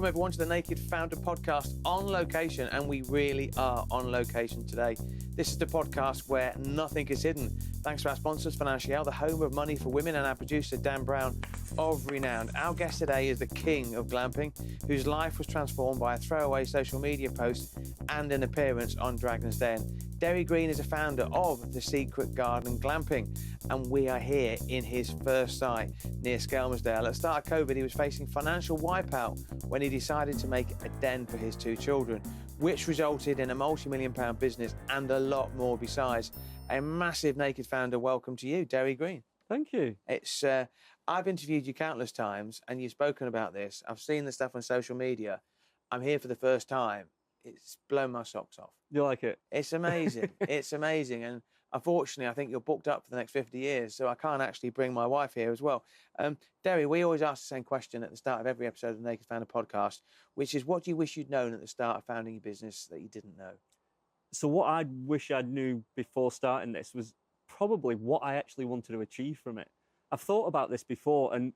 Welcome everyone to the Naked Founder podcast on location, and we really are on location today. This is the podcast where nothing is hidden. Thanks to our sponsors, Financial, the home of money for women, and our producer, Dan Brown of Renown. Our guest today is the king of glamping, whose life was transformed by a throwaway social media post and an appearance on Dragon's Den. Derry Green is a founder of the Secret Garden Glamping, and we are here in his first site near Skelmersdale. At the start of COVID, he was facing financial wipeout when he decided to make a den for his two children, which resulted in a multi-million pound business and a lot more besides. A massive Naked Founder welcome to you, Derry Green. Thank you. It's I've interviewed you countless times and you've spoken about this. I've seen the stuff on social media. I'm here for the first time. It's blown my socks off. You like it? It's amazing. It's amazing. And unfortunately, I think you're booked up for the next 50 years, so I can't actually bring my wife here as well. Derry, we always ask the same question at the start of every episode of the Naked Founder podcast, which is, what do you wish you'd known at the start of founding your business that you didn't know? So what I wish I'd knew before starting this was probably what I actually wanted to achieve from it. I've thought about this before, and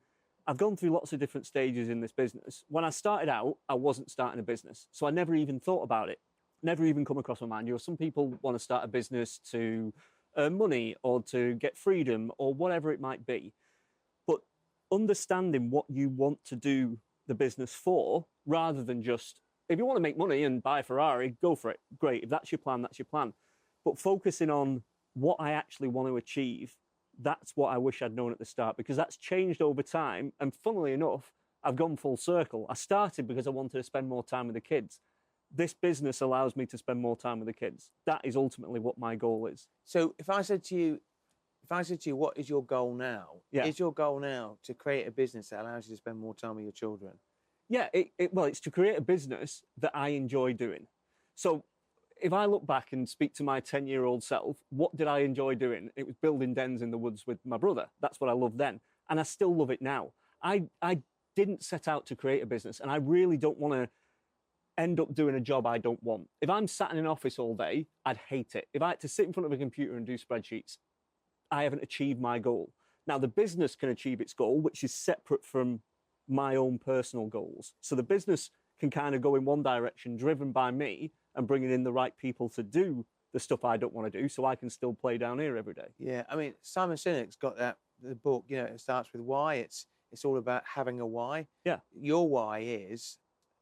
I've gone through lots of different stages in this business. When I started out, I wasn't starting a business, so I never even thought about it. Never even come across my mind. You know, some people want to start a business to earn money or to get freedom or whatever it might be. But understanding what you want to do the business for, rather than just, if you want to make money and buy a Ferrari, go for it. Great. If that's your plan, that's your plan. But focusing on what I actually want to achieve, that's what I wish I'd known at the start, because that's changed over time. And funnily enough, I've gone full circle. I started because I wanted to spend more time with the kids. This business allows me to spend more time with the kids. That is ultimately what my goal is. So if I said to you, what is your goal now? Yeah. Is your goal now to create a business that allows you to spend more time with your children? Yeah, it's to create a business that I enjoy doing. So if I look back and speak to my 10-year-old self, what did I enjoy doing? It was building dens in the woods with my brother. That's what I loved then. And I still love it now. I didn't set out to create a business, and I really don't want to end up doing a job I don't want. If I'm sat in an office all day, I'd hate it. If I had to sit in front of a computer and do spreadsheets, I haven't achieved my goal. Now, the business can achieve its goal, which is separate from my own personal goals. So the business can kind of go in one direction, driven by me, and bringing in the right people to do the stuff I don't want to do, so I can still play down here every day. Yeah, I mean, Simon Sinek's got the book, you know, it starts with why. It's all about having a why. Yeah. Your why is,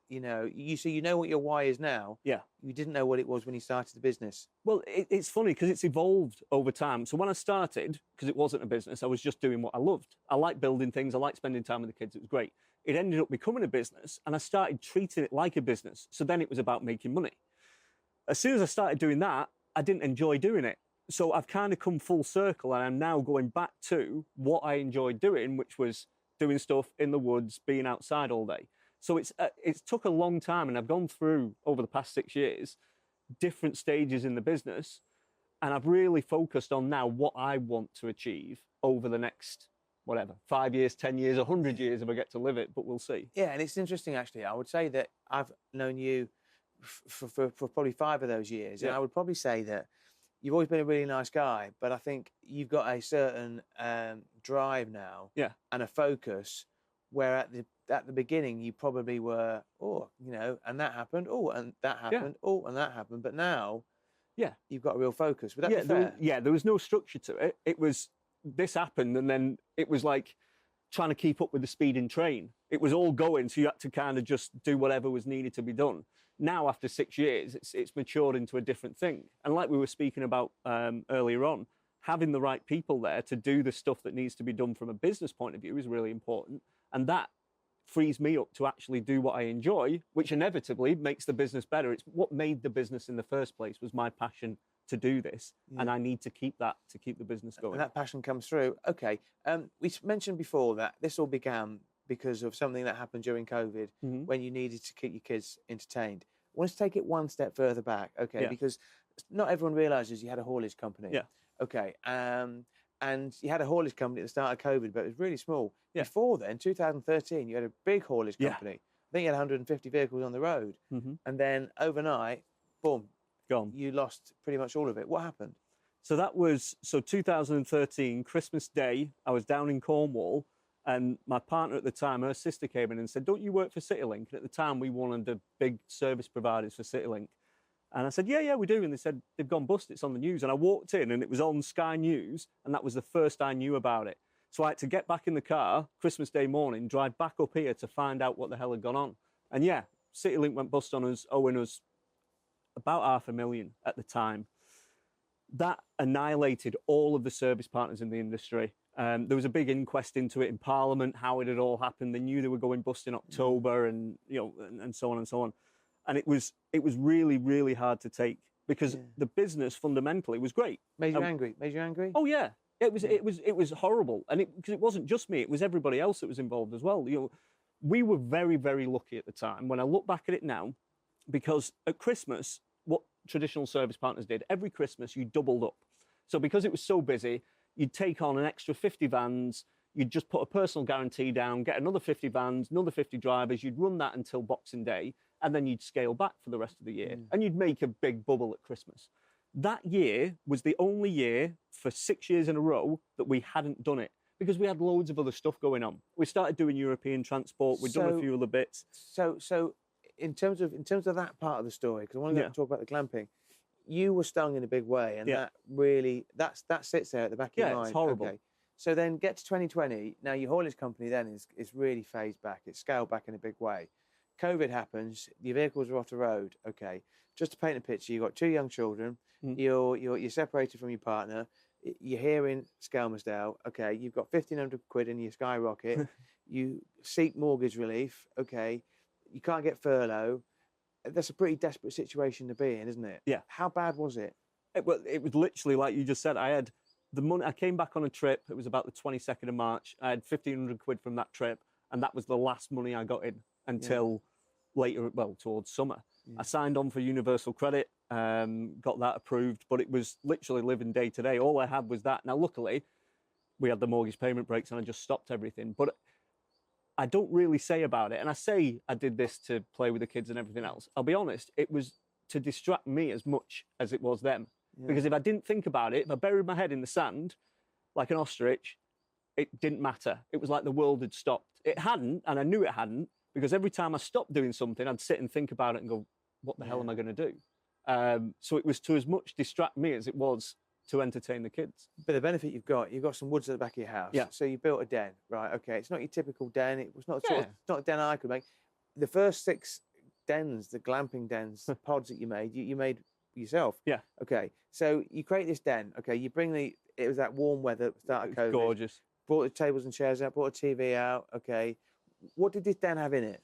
you know what your why is now. Yeah. You didn't know what it was when you started the business. Well, it's funny because it's evolved over time. So when I started, because it wasn't a business, I was just doing what I loved. I like building things. I like spending time with the kids. It was great. It ended up becoming a business, and I started treating it like a business. So then it was about making money. As soon as I started doing that, I didn't enjoy doing it. So I've kind of come full circle, and I'm now going back to what I enjoyed doing, which was doing stuff in the woods, being outside all day. So it's took a long time, and I've gone through, over the past 6 years, different stages in the business, and I've really focused on now what I want to achieve over the next, 5 years, 10 years, 100 years if I get to live it, but we'll see. Yeah, and it's interesting, actually. I would say that I've known you for probably 5 of those years, and I would probably say that you've always been a really nice guy, but I think you've got a certain drive now and a focus where at the beginning you probably were, and that happened, and that happened, and that happened, but now you've got a real focus. Would that be fair? There was no structure to it. It was, this happened, and then it was like trying to keep up with the speeding train. It was all going, so you had to kind of just do whatever was needed to be done. Now, after 6 years, it's matured into a different thing. And like we were speaking about earlier on, having the right people there to do the stuff that needs to be done from a business point of view is really important. And that frees me up to actually do what I enjoy, which inevitably makes the business better. It's what made the business in the first place, was my passion to do this. And I need to keep that to keep the business going. And that passion comes through. Okay. We mentioned before that this all began because of something that happened during COVID when you needed to keep your kids entertained. I want to take it one step further back, okay? Because not everyone realises you had a haulage company. Yeah. Okay. And you had a haulage company at the start of COVID, but it was really small. Yeah. Before then, 2013, you had a big haulage company. I think you had 150 vehicles on the road. And then overnight, boom, gone. You lost pretty much all of it. What happened? So that was 2013, Christmas Day. I was down in Cornwall, And my partner at the time, her sister came in and said, don't you work for Citilink? And at the time, we were one of the big service providers for Citilink. And I said, yeah, we do. And they said, they've gone bust, it's on the news. And I walked in and it was on Sky News, and that was the first I knew about it. So I had to get back in the car, Christmas Day morning, drive back up here to find out what the hell had gone on. And yeah, Citilink went bust on us, owing us about $500,000 at the time. That annihilated all of the service partners in the industry. There was a big inquest into it in Parliament, how it had all happened. They knew they were going bust in October, and and so on and so on. And it was really, really hard to take, because the business fundamentally was great. Made you angry? Made you angry? Oh yeah, it was horrible, and because it wasn't just me, it was everybody else that was involved as well. We were very, very lucky at the time. When I look back at it now, because at Christmas, what traditional service partners did, every Christmas you doubled up. So because it was so busy, you'd take on an extra 50 vans, you'd just put a personal guarantee down, get another 50 vans, another 50 drivers, you'd run that until Boxing Day, and then you'd scale back for the rest of the year, and you'd make a big bubble at Christmas. That year was the only year for 6 years in a row that we hadn't done it, because we had loads of other stuff going on. We started doing European transport, we'd done a few other bits. So in terms of that part of the story, because I want to talk about the glamping, you were stung in a big way, and that really, that sits there at the back of your mind. Yeah, it's horrible. Okay. So then get to 2020, now your haulage company then is really phased back, it's scaled back in a big way. COVID happens, your vehicles are off the road, okay. Just to paint a picture, you've got 2 young children, you're separated from your partner, you're here in Skelmersdale, okay, you've got 1,500 quid in your skyrocket, you seek mortgage relief, okay, you can't get furlough. That's a pretty desperate situation to be in, isn't it? Yeah. How bad was it? It was literally like you just said. I had the money. I came back on a trip. It was about the 22nd of March. I had 1,500 quid from that trip, and that was the last money I got in until later, well, towards summer. I signed on for Universal Credit, got that approved, but it was literally living day to day. All I had was that. Now, luckily, we had the mortgage payment breaks, and I just stopped everything. But I don't really say about it. And I say I did this to play with the kids and everything else. I'll be honest, it was to distract me as much as it was them. Because if I didn't think about it, if I buried my head in the sand like an ostrich, it didn't matter. It was like the world had stopped. It hadn't, and I knew it hadn't, because every time I stopped doing something, I'd sit and think about it and go, what the hell am I going to do? So it was to as much distract me as it was to entertain the kids. But the benefit you've got some woods at the back of your house. Yeah. So you built a den, right? Okay, it's not your typical den. It was not it's not a den I could make. The first 6 dens, the glamping dens, pods that you made yourself. Yeah. Okay, so you create this den. Okay, you bring it was that warm weather at the start of COVID. Gorgeous. Brought the tables and chairs out, brought a TV out. Okay, what did this den have in it?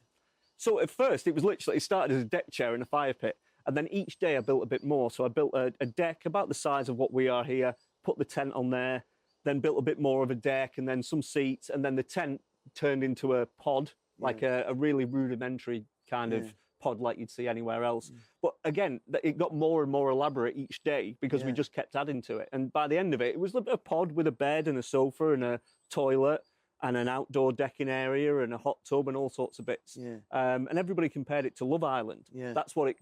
So at first, it started as a deck chair in a fire pit. And then each day I built a bit more. So I built a deck about the size of what we are here, put the tent on there, then built a bit more of a deck, and then some seats. And then the tent turned into a pod, like a really rudimentary kind of pod like you'd see anywhere else. But again, it got more and more elaborate each day because we just kept adding to it. And by the end of it, it was a pod with a bed and a sofa and a toilet and an outdoor decking area and a hot tub and all sorts of bits. And everybody compared it to Love Island. That's what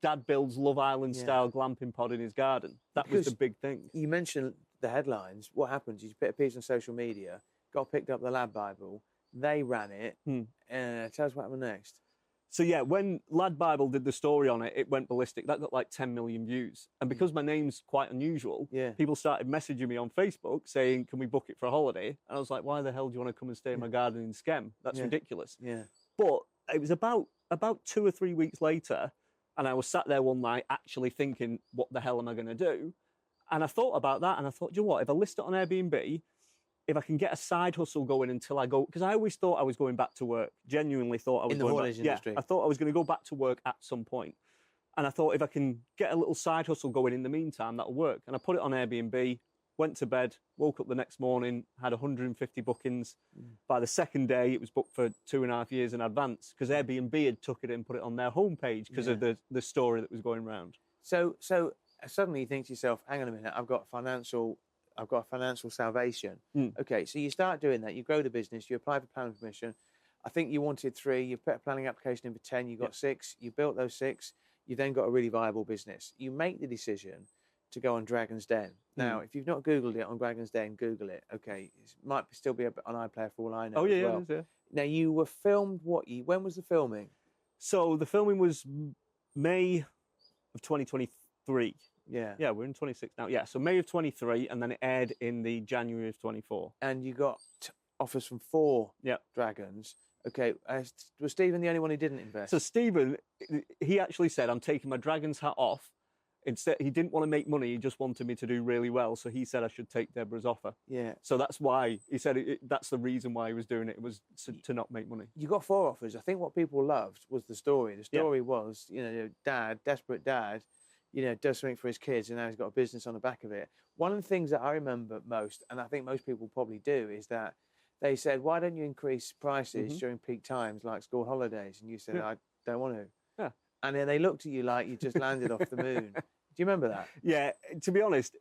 Dad builds Love Island style glamping pod in his garden. That was the big thing. You mentioned the headlines. What happens? You put a piece on social media, got picked up the Lad Bible, they ran it. Tell us what happened next. So yeah, when Lad Bible did the story on it, it went ballistic. That got like 10 million views. And because my name's quite unusual, people started messaging me on Facebook saying, can we book it for a holiday? And I was like, why the hell do you want to come and stay in my garden in Skem? That's ridiculous. But it was about 2 or 3 weeks later, and I was sat there one night actually thinking, what the hell am I going to do? And I thought about that, and I thought, do you know what? If I list it on Airbnb, if I can get a side hustle going until I go, because I always thought I was going back to work, genuinely thought I was in the haulage industry. I thought I was going to go back to work at some point. And I thought if I can get a little side hustle going in the meantime, that'll work. And I put it on Airbnb, went to bed, woke up the next morning, had 150 bookings. By the second day, it was booked for 2.5 years in advance because Airbnb had took it and put it on their homepage because of the story that was going around. So suddenly you think to yourself, hang on a minute, I've got financial salvation. Okay, so you start doing that. You grow the business. You apply for planning permission. I think you wanted 3. You put a planning application in for 10. You got 6. You built those 6. You then got a really viable business. You make the decision to go on Dragon's Den. Now, if you've not Googled it on Dragon's Den, Google it. Okay, it might still be on iPlayer for all I know. Oh, yeah, as yeah, well. it is, yeah. Now, you were filmed when was the filming? So the filming was May of 2023. Yeah. Yeah, we're in 26 now. Yeah, so May of 23, and then it aired in the January of 24. And you got offers from 4 Yep. dragons. Okay, was Stephen the only one who didn't invest? So Stephen, he actually said, I'm taking my dragon's hat off. Instead, he didn't want to make money. He just wanted me to do really well. So he said I should take Deborah's offer. Yeah. So that's why he said that's the reason why he was doing it. It was to not make money. You got 4 offers. I think what people loved was the story. The story was, desperate dad, does something for his kids, and now he's got a business on the back of it. One of the things that I remember most, and I think most people probably do, is that they said, why don't you increase prices during peak times like school holidays? And you said, I don't want to. Yeah. And then they looked at you like you just landed off the moon. Do you remember that? Yeah, to be honest,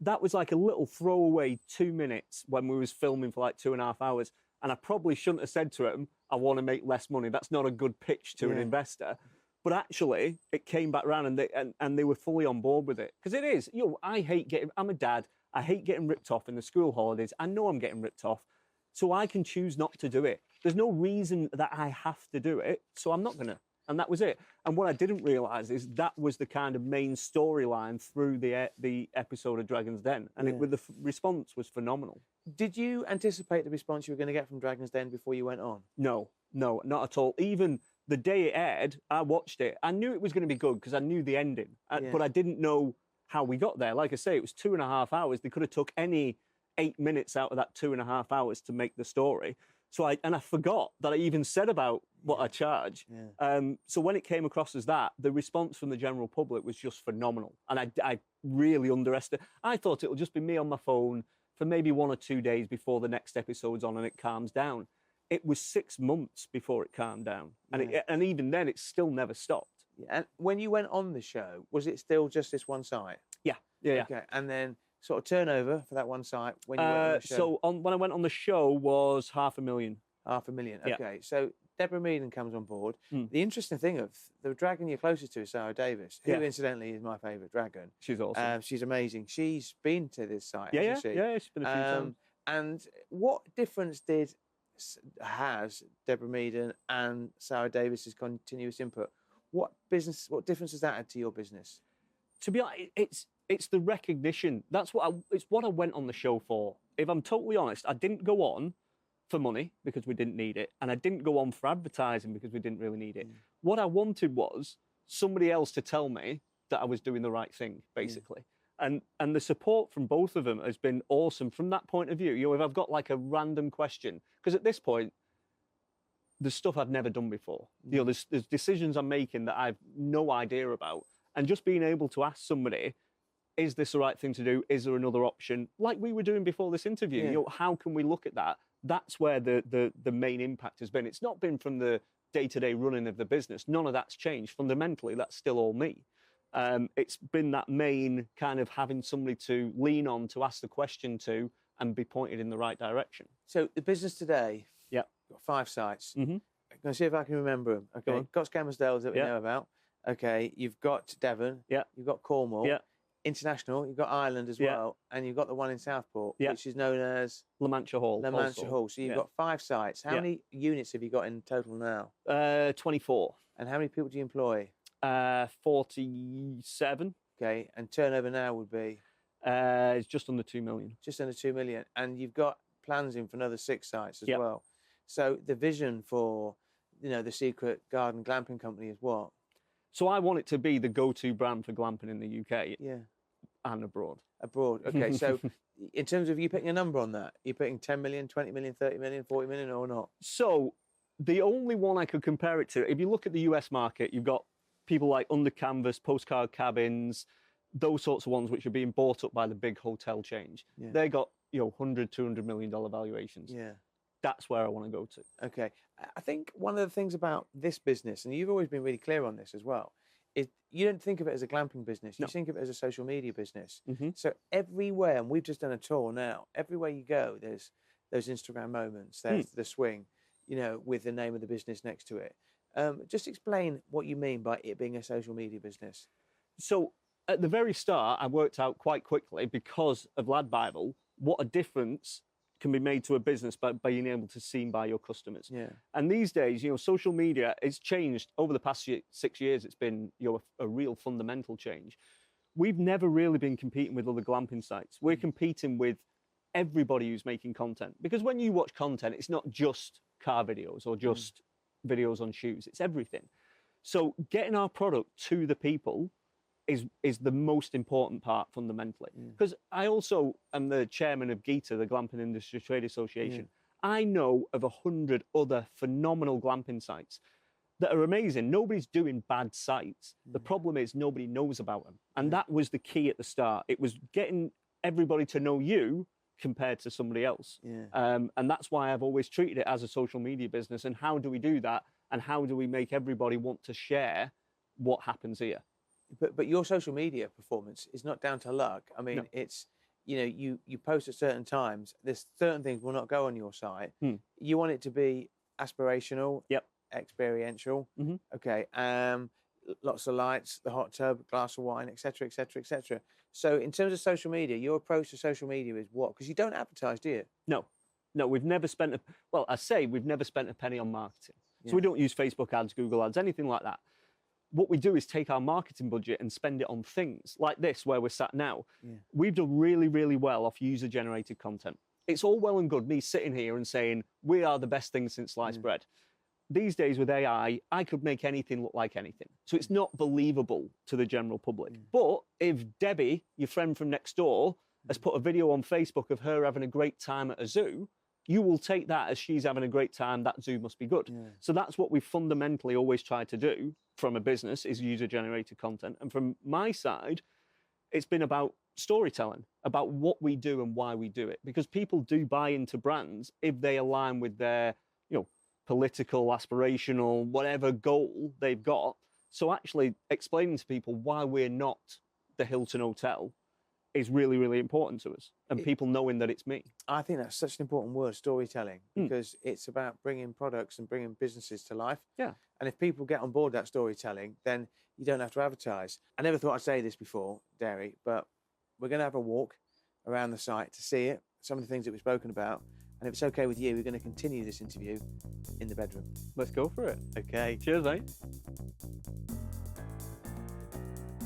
that was like a little throwaway 2 minutes when we was filming for like 2.5 hours. And I probably shouldn't have said to him, I want to make less money. That's not a good pitch to an investor. But actually, it came back around and they were fully on board with it. Because it is, I'm a dad. I hate getting ripped off in the school holidays. I know I'm getting ripped off. So I can choose not to do it. There's no reason that I have to do it. So I'm not going to. And that was it. And what I didn't realise is that was the kind of main storyline through the episode of Dragon's Den. And the response was phenomenal. Did you anticipate the response you were going to get from Dragon's Den before you went on? No, not at all. Even the day it aired, I watched it. I knew it was going to be good because I knew the ending. But I didn't know how we got there. Like I say, it was 2.5 hours. They could have took any 8 minutes out of that 2.5 hours to make the story. So I forgot that I even said about what I charge. Yeah. So when it came across as that, the response from the general public was just phenomenal. And I really underestimated. I thought it would just be me on my phone for maybe 1 or 2 days before the next episode's on and it calms down. It was 6 months before it calmed down. And even then, it still never stopped. Yeah. And when you went on the show, was it still just this one site? Yeah. Okay. And then sort of turnover for that one site when you went on the show? So when I went on the show was $500,000. $500,000. Okay. Yeah. So Deborah Meaden comes on board. The interesting thing of the dragon you're closest to is Sarah Davis, who incidentally is my favourite dragon. She's awesome. She's amazing. She's been to this site, hasn't she? Yeah, she's been a few times. And what difference has Deborah Meaden and Sarah Davis's continuous input? What difference has that had to your business? To be honest, it's the recognition. It's what I went on the show for. If I'm totally honest, I didn't go on for money because we didn't need it, and I didn't go on for advertising because we didn't really need it. What I wanted was somebody else to tell me that I was doing the right thing, basically. And the support from both of them has been awesome from that point of view. If I've got like a random question, because at this point, there's stuff I've never done before. There's decisions I'm making that I've no idea about, and just being able to ask somebody, is this the right thing to do? Is there another option? Like we were doing before this interview, how can we look at that? That's where the main impact has been. It's not been from the day-to-day running of the business. None of that's changed. Fundamentally, that's still all me. It's been that main kind of having somebody to lean on, to ask the question to, and be pointed in the right direction. So the business today, got 5 sites. Mm-hmm. I'm going to see if I can remember them. Okay, got Scammerdales that we know about. Okay, you've got Devon. Yeah. You've got Cornwall. Yeah. International, you've got Ireland as well, and you've got the one in Southport, which is known as La Mancha Hall. Hall. So you've got 5 sites. How many units have you got in total now? 24. And how many people do you employ? 47. Okay, and turnover now would be? It's just under 2 million. Just under 2 million. And you've got plans in for another 6 sites as well. So the vision for, the Secret Garden Glamping company is what? So I want it to be the go-to brand for glamping in the UK. Yeah. And abroad. Abroad. Okay, so in terms of you picking a number on that, you're putting 10 million, 20 million, 30 million, 40 million or not? So the only one I could compare it to, if you look at the US market, you've got people like Under Canvas, Postcard Cabins, those sorts of ones which are being bought up by the big hotel chains. Yeah. They got, $100, $200 million valuations. Yeah. That's where I want to go to. Okay. I think one of the things about this business, and you've always been really clear on this as well, is you don't think of it as a glamping business. You think of it as a social media business. Mm-hmm. So everywhere, and we've just done a tour now, everywhere you go, there's those Instagram moments, there's the swing, with the name of the business next to it. Just explain what you mean by it being a social media business. So at the very start, I worked out quite quickly, because of Lad Bible, what a difference can be made to a business by being able to seen by your customers. Yeah. And these days, social media has changed over the past 6 years. It's been a real fundamental change. We've never really been competing with other glamping sites. We're competing with everybody who's making content, because when you watch content, it's not just car videos or just videos on shoes. It's everything. So getting our product to the people is the most important part fundamentally. Because I also am the chairman of GITA, the Glamping Industry Trade Association. I know of 100 other phenomenal glamping sites that are amazing. Nobody's doing bad sites. The problem is nobody knows about them. And that was the key at the start. It was getting everybody to know you compared to somebody else. And that's why I've always treated it as a social media business. And how do we do that? And how do we make everybody want to share what happens here? But your social media performance is not down to luck. I mean, it's, you post at certain times. There's certain things will not go on your site. You want it to be aspirational, experiential. Okay. Lots of lights, the hot tub, glass of wine, etc., etc., etc. So in terms of social media, your approach to social media is what? Because you don't advertise, do you? No, we've never spent we've never spent a penny on marketing. So we don't use Facebook ads, Google ads, anything like that. What we do is take our marketing budget and spend it on things like this, where we're sat now. We've done really, really well off user-generated content. It's all well and good me sitting here and saying, we are the best thing since sliced bread. These days with AI, I could make anything look like anything. So it's not believable to the general public. But if Debbie, your friend from next door, has put a video on Facebook of her having a great time at a zoo, you will take that as she's having a great time, that zoo must be good. So that's what we fundamentally always try to do from a business, is user-generated content. And from my side, it's been about storytelling, about what we do and why we do it. Because people do buy into brands if they align with their, political, aspirational, whatever goal they've got. So actually explaining to people why we're not the Hilton Hotel is really, really important to us, and people knowing that it's me. I think that's such an important word, storytelling, because it's about bringing products and bringing businesses to life. Yeah. And if people get on board that storytelling, then you don't have to advertise. I never thought I'd say this before, Derry, but we're going to have a walk around the site to see it, some of the things that we've spoken about. And if it's okay with you, we're going to continue this interview in the bedroom. Let's go for it. Okay. Cheers, mate.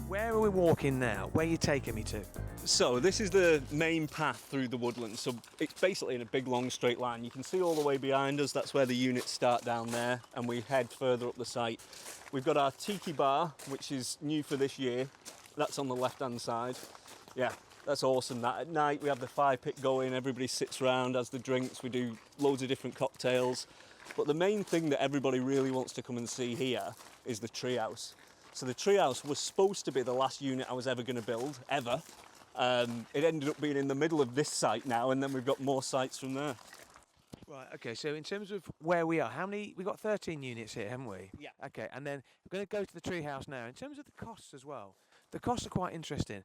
Where are we walking now? Where are you taking me to? So this is the main path through the woodlands. So it's basically in a big long straight line. You can see all the way behind us, that's where the units start down there, and we head further up the site. We've got our Tiki bar, which is new for this year. That's on the left-hand side. Yeah, that's awesome. That at night we have the fire pit going, everybody sits around, has the drinks, we do loads of different cocktails. But the main thing that everybody really wants to come and see here is the Treehouse. So the Treehouse was supposed to be the last unit I was ever going to build, ever. It ended up being in the middle of this site now, and then we've got more sites from there. Right, okay, so in terms of where we are, we've got 13 units here, haven't we? Yeah. Okay, and then we're going to go to the Treehouse now. In terms of the costs as well, the costs are quite interesting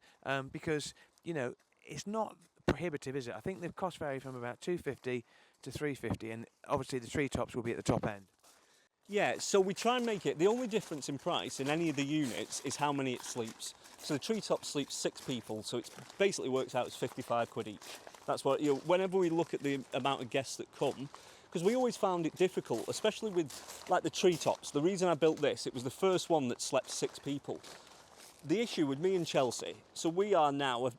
because, it's not prohibitive, is it? I think the costs vary from about $250 to $350, and obviously the treetops will be at the top end. Yeah, so we try and make it, the only difference in price in any of the units is how many it sleeps. So the treetop sleeps 6 people, so it basically works out as 55 quid each. That's what, whenever we look at the amount of guests that come, because we always found it difficult, especially with like the treetops. The reason I built this, it was the first one that slept 6 people. The issue with me and Chelsea, so we are now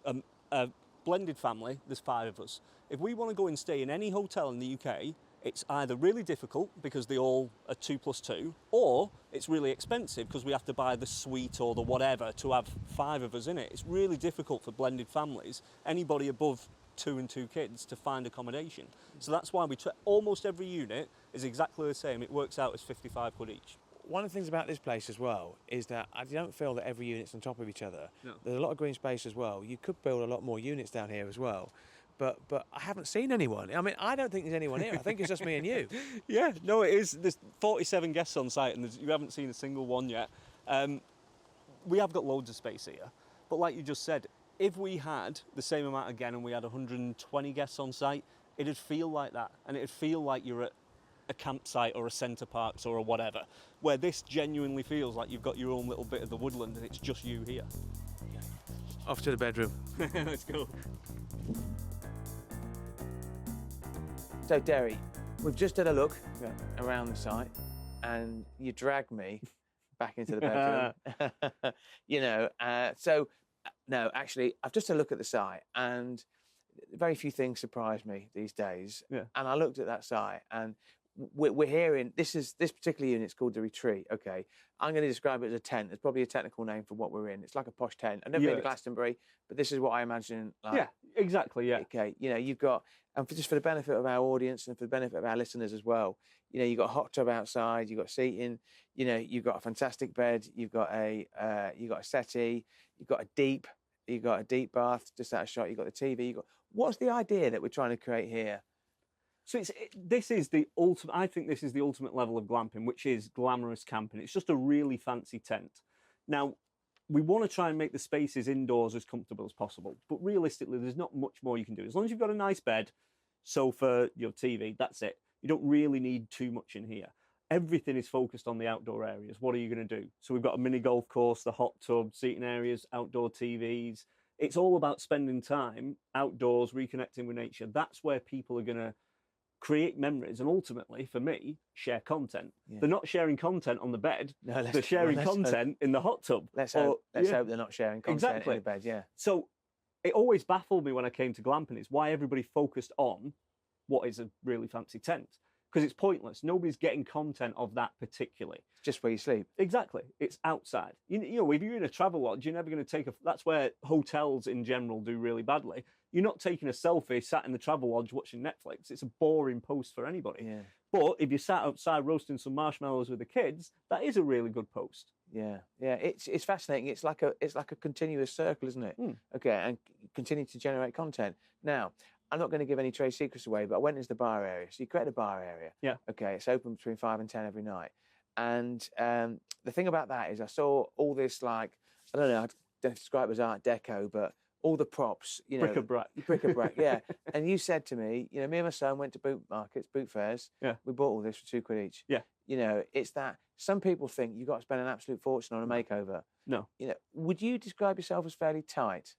a blended family, there's 5 of us. If we want to go and stay in any hotel in the UK, it's either really difficult because they all are 2+2, or it's really expensive because we have to buy the suite or the whatever to have 5 of us in it. It's really difficult for blended families, anybody above 2 and 2 kids, to find accommodation. So that's why almost every unit is exactly the same. It works out as 55 quid each. One of the things about this place as well is that I don't feel that every unit's on top of each other. No. There's a lot of green space as well. You could build a lot more units down here as well. But I haven't seen anyone. I mean, I don't think there's anyone here. I think it's just me and you. Yeah, no, it is. There's 47 guests on site and you haven't seen a single one yet. We have got loads of space here. But like you just said, if we had the same amount again and we had 120 guests on site, it'd feel like that. And it'd feel like you're at a campsite or a Centre Parks or a whatever, where this genuinely feels like you've got your own little bit of the woodland and it's just you here. Off to the bedroom. Let's go. So, Derry, we've just had a look around the site, and you dragged me back into the bedroom. No, actually, I've just had a look at the site, and very few things surprise me these days. Yeah. And I looked at that site, and we're hearing this particular unit's called the Retreat. Okay, I'm going to describe it as a tent. It's probably a technical name for what we're in. It's like a posh tent. I've never been to Glastonbury, but this is what I imagine. Like, yeah, exactly. Yeah. Okay, you've got, and just for the benefit of our audience and for the benefit of our listeners as well, you've got a hot tub outside, you've got seating, you've got a fantastic bed, you've got a settee, you've got a deep bath just out of shot, you've got the TV. What's the idea that we're trying to create here? So this is the ultimate. I think this is the ultimate level of glamping, which is glamorous camping. It's just a really fancy tent. Now, we want to try and make the spaces indoors as comfortable as possible, but realistically, there's not much more you can do. As long as you've got a nice bed, sofa, your TV, that's it. You don't really need too much in here. Everything is focused on the outdoor areas. What are you going to do? So we've got a mini golf course, the hot tub, seating areas, outdoor TVs. It's all about spending time outdoors, reconnecting with nature. That's where people are going to create memories and ultimately, for me, share content. Yeah. They're not sharing content on the bed. No, they're sharing content in the hot tub. Let's hope they're not sharing content in the bed, yeah. So it always baffled me when I came to glamping is why everybody focused on what is a really fancy tent. Because it's pointless. Nobody's getting content of that particularly. It's just where you sleep. Exactly. It's outside. You know, if you're in a travel lodge, you're never going to take that's where hotels in general do really badly. You're not taking a selfie sat in the travel lodge watching Netflix. It's a boring post for anybody. Yeah. But if you sat outside roasting some marshmallows with the kids, that is a really good post. Yeah. Yeah. It's fascinating. It's like a continuous circle, isn't it? Okay, and continue to generate content. Now, I'm not going to give any trade secrets away, but I went into the bar area. So you create a bar area. Yeah. Okay, it's open between 5 and 10 every night. And the thing about that is I saw all this, like, I don't know, I'd describe it as Art Deco, but all the props, bric-a-brac. Bric-a-brac, yeah. And you said to me, me and my son went to boot markets, boot fairs. Yeah. We bought all this for £2 each. Yeah. It's that some people think you've got to spend an absolute fortune on a makeover. No. Would you describe yourself as fairly tight?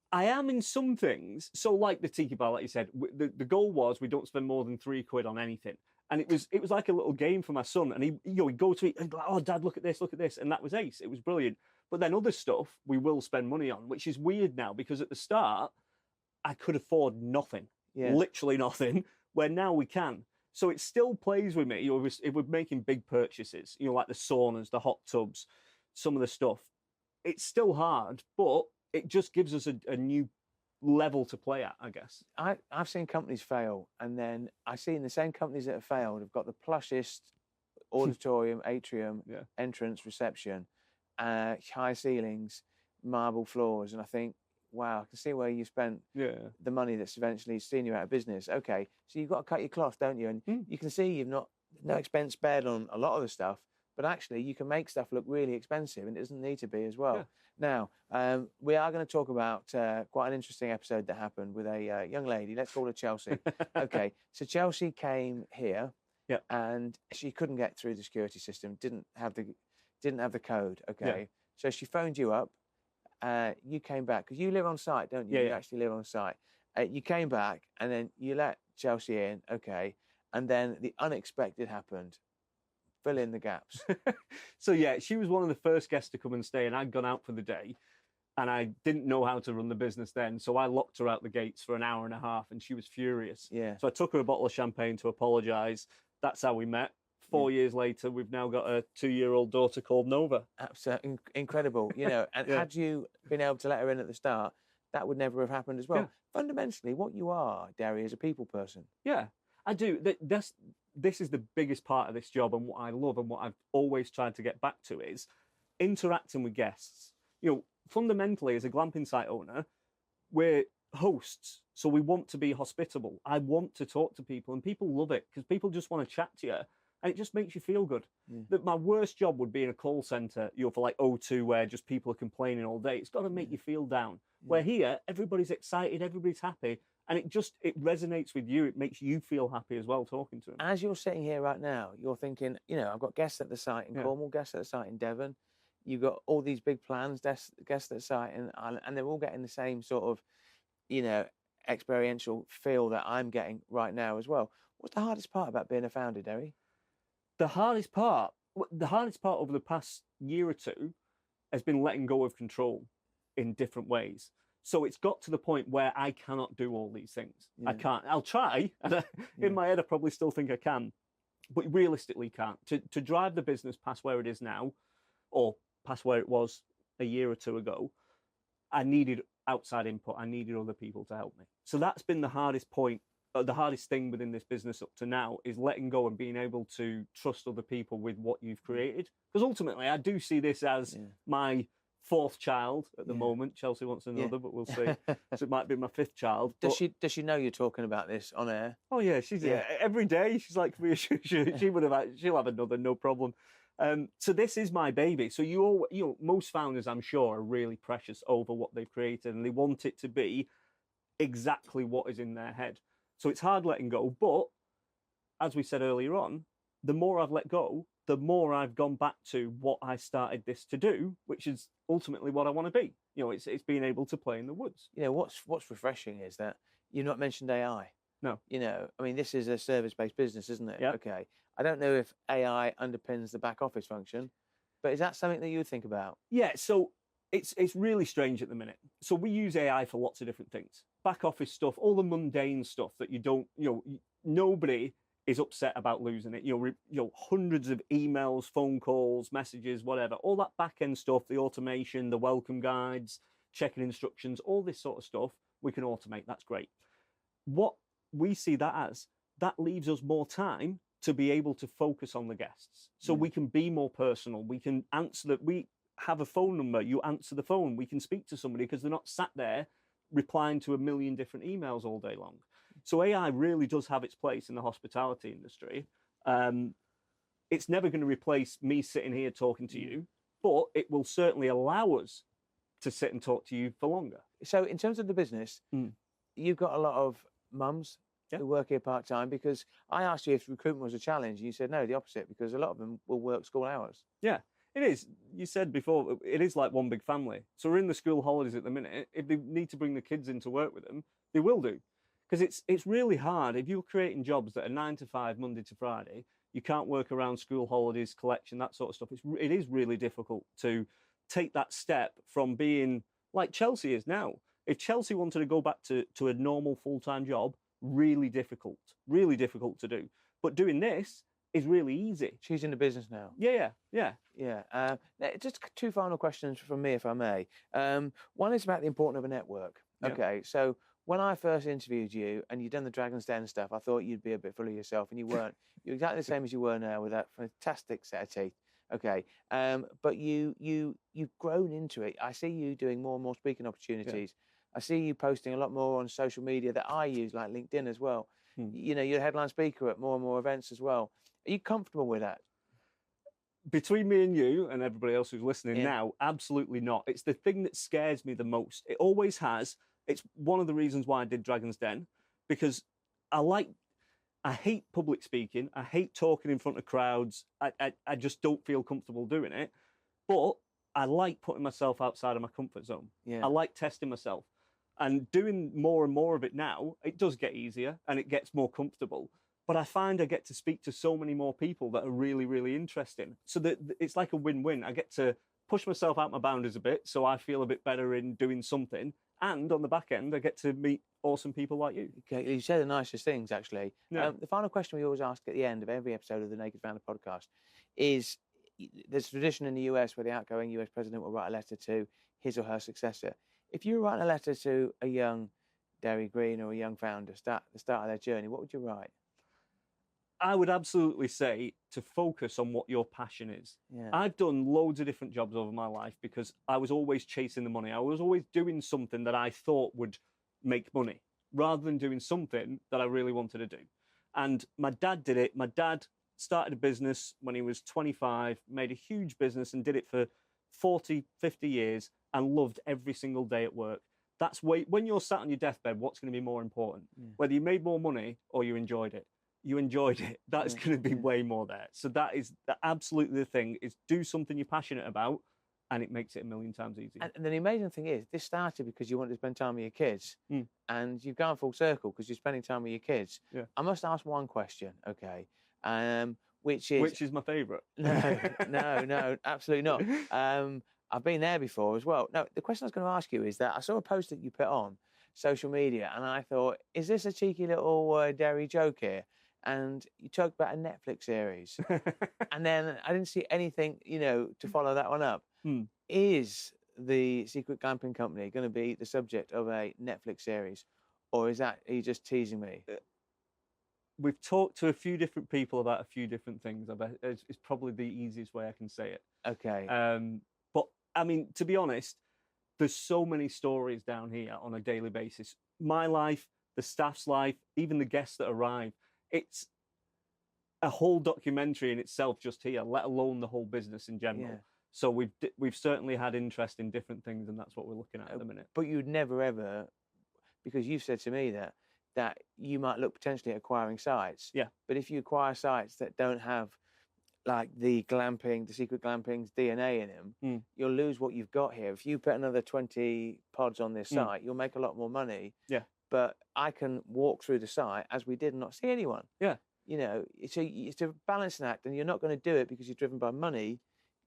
I am in some things. So like the Tiki bar, like you said, the goal was we don't spend more than £3 on anything. And it was like a little game for my son. And he'd go to it and go, oh, Dad, look at this. And that was ace. It was brilliant. But then other stuff we will spend money on, which is weird now because at the start, I could afford nothing, literally nothing, where now we can. So it still plays with me. If we're making big purchases, like the saunas, the hot tubs, some of the stuff, it's still hard, but it just gives us a new level to play at, I guess. I've seen companies fail, and then I've seen the same companies that have failed have got the plushest auditorium, atrium, entrance, reception, high ceilings, marble floors, and I think, wow, I can see where you spent the money that's eventually seen you out of business. Okay, so you've got to cut your cloth, don't you? And you can see you've not no expense spared on a lot of the stuff, but actually you can make stuff look really expensive, and it doesn't need to be as well. Yeah. Now, we are going to talk about quite an interesting episode that happened with a young lady. Let's call her Chelsea. Okay, so Chelsea came here, and she couldn't get through the security system. Didn't have the code. Okay, so she phoned you up. You came back because you live on site, don't you? You actually live on site. You came back, and then you let Chelsea in. Okay, and then the unexpected happened. Fill in the gaps. So she was one of the first guests to come and stay, and I'd gone out for the day, and I didn't know how to run the business then, so I locked her out the gates for an hour and a half, and she was furious. Yeah. So I took her a bottle of champagne to apologise. That's how we met. 4 years later, we've now got a 2-year-old daughter called Nova. Absolutely incredible, And had you been able to let her in at the start, that would never have happened as well. Yeah. Fundamentally, what you are, Derry, is a people person. Yeah, I do. This is the biggest part of this job, and what I love and what I've always tried to get back to is interacting with guests. Fundamentally, as a glamping site owner, we're hosts, so we want to be hospitable. I want to talk to people, and people love it because people just want to chat to you, and it just makes you feel good. That my worst job would be in a call centre, for like O2, where just people are complaining all day. It's got to make you feel down. Where here, everybody's excited, everybody's happy. And it resonates with you. It makes you feel happy as well talking to them. As you're sitting here right now, you're thinking, I've got guests at the site in Cornwall, guests at the site in Devon. you've got all these big plans, guests at site, and they're all getting the same sort of, you know, experiential feel that I'm getting right now as well. What's the hardest part about being a founder, Derry? The hardest part over the past year or two has been letting go of control in different ways. So it's got to the point where I cannot do all these things. I can't. I'll try. And in my head, I probably still think I can, but realistically can't. To drive the business past where it is now, or past where it was a year or two ago, I needed outside input. I needed other people to help me. So that's been the hardest point. The hardest thing within this business up to now is letting go and being able to trust other people with what you've created. Because ultimately, I do see this as my fourth child at the moment. Chelsea wants another, but we'll see. So it might be my fifth child. Does she know you're talking about this on air? Oh yeah, she's every day. She's like, she'll have another, no problem. So this is my baby. So you know, most founders, I'm sure, are really precious over what they've created, and they want it to be exactly what is in their head. So it's hard letting go. But as we said earlier on, the more I've let go, the more I've gone back to what I started this to do, which is ultimately what I want to be. You know, it's being able to play in the woods. You know, what's refreshing is that you've not mentioned AI. No. You know, I mean, this is a service-based business, isn't it? Yeah. Okay. I don't know if AI underpins the back office function, but is that something that you would think about? Yeah, so it's really strange at the minute. So we use AI for lots of different things. Back office stuff, all the mundane stuff that nobody is upset about losing it. You know, hundreds of emails, phone calls, messages, whatever. All that back end stuff, the automation, the welcome guides, checking instructions, all this sort of stuff, we can automate. That's great. What we see that as, that leaves us more time to be able to focus on the guests. So we can be more personal. We can answer that. We have a phone number. You answer the phone. We can speak to somebody because they're not sat there replying to a million different emails all day long. So AI really does have its place in the hospitality industry. It's never going to replace me sitting here talking to you, but it will certainly allow us to sit and talk to you for longer. So in terms of the business, you've got a lot of mums who work here part-time, because I asked you if recruitment was a challenge and you said no, the opposite, because a lot of them will work school hours. Yeah, it is. You said before, it is like one big family. So we're in the school holidays at the minute. If they need to bring the kids in to work with them, they will do. Because it's really hard. If you're creating jobs that are 9 to 5, Monday to Friday, you can't work around school holidays, collection, that sort of stuff. It is really difficult to take that step from being like Chelsea is now. If Chelsea wanted to go back to a normal full-time job, really difficult to do. But doing this is really easy. She's in the business now. Yeah. Just two final questions from me, if I may. One is about the importance of a network. Okay, so when I first interviewed you and you'd done the Dragon's Den stuff, I thought you'd be a bit full of yourself, and you weren't. You're exactly the same as you were now, with that fantastic set of teeth. Okay, but you've grown into it. I see you doing more and more speaking opportunities. I see you posting a lot more on social media that I use, like LinkedIn as well. You know, you're a headline speaker at more and more events as well. Are you comfortable with that? Between me and you and everybody else who's listening now, absolutely not. It's the thing that scares me the most. It always has. It's one of the reasons why I did Dragon's Den, because I hate public speaking. I hate talking in front of crowds. I just don't feel comfortable doing it. But I like putting myself outside of my comfort zone. Yeah. I like testing myself. And doing more and more of it now, it does get easier and it gets more comfortable. But I find I get to speak to so many more people that are really, really interesting. So that it's like a win-win. I get to push myself out my boundaries a bit, so I feel a bit better in doing something. And on the back end, I get to meet awesome people like you. Okay, you say the nicest things, actually. Yeah. The final question we always ask at the end of every episode of the Naked Founder podcast is, there's a tradition in the US where the outgoing US president will write a letter to his or her successor. If you were writing a letter to a young Derry Green or a young founder, the start of their journey, what would you write? I would absolutely say to focus on what your passion is. Yeah. I've done loads of different jobs over my life because I was always chasing the money. I was always doing something that I thought would make money rather than doing something that I really wanted to do. And my dad did it. My dad started a business when he was 25, made a huge business and did it for 40, 50 years and loved every single day at work. That's when you're sat on your deathbed, what's going to be more important? Yeah. Whether you made more money or you enjoyed it. You enjoyed it. That's going to be way more there. So that is absolutely the thing, is do something you're passionate about and it makes it a million times easier. And the amazing thing is, this started because you wanted to spend time with your kids, and you've gone full circle because you're spending time with your kids. Yeah. I must ask one question, okay? Which is my favourite. No, absolutely not. I've been there before as well. No, the question I was going to ask you is that I saw a post that you put on social media, and I thought, is this a cheeky little Derry joke here? And you talked about a Netflix series, and then I didn't see anything, to follow that one up. Is the Secret Glamping Company going to be the subject of a Netflix series, or are you just teasing me? We've talked to a few different people about a few different things. It's probably the easiest way I can say it. Okay. But I mean, to be honest, there's so many stories down here on a daily basis. My life, the staff's life, even the guests that arrive. It's a whole documentary in itself just here, let alone the whole business in general. Yeah. So we've certainly had interest in different things, and that's what we're looking at the minute. But you'd never ever, because you've said to me that you might look potentially at acquiring sites. Yeah. But if you acquire sites that don't have like the Secret Glamping's DNA in them, you'll lose what you've got here. If you put another 20 pods on this site, you'll make a lot more money. Yeah. But I can walk through the site as we did and not see anyone. Yeah. So it's a balancing act, and you're not going to do it because you're driven by money.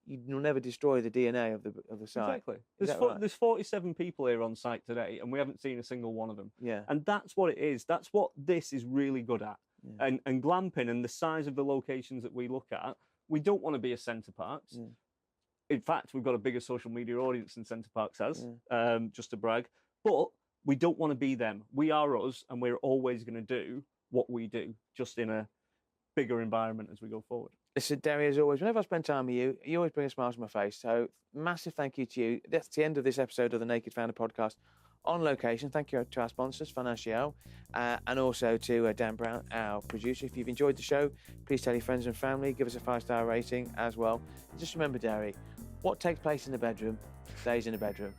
You'll never destroy the DNA of the site. Exactly. There's 47 people here on site today, and we haven't seen a single one of them. Yeah. And that's what it is. That's what this is really good at. Yeah. And glamping and the size of the locations that we look at, we don't want to be a Centre Parks. Yeah. In fact, we've got a bigger social media audience than Centre Parks has, just to brag. But we don't want to be them. We are us, and we're always going to do what we do, just in a bigger environment as we go forward. Listen, Derry, as always, whenever I spend time with you, you always bring a smile to my face. So massive thank you to you. That's the end of this episode of the Naked Founder podcast on location. Thank you to our sponsors, Financial, and also to Dan Brown, our producer. If you've enjoyed the show, please tell your friends and family. Give us a 5-star rating as well. Just remember, Derry, what takes place in the bedroom stays in the bedroom.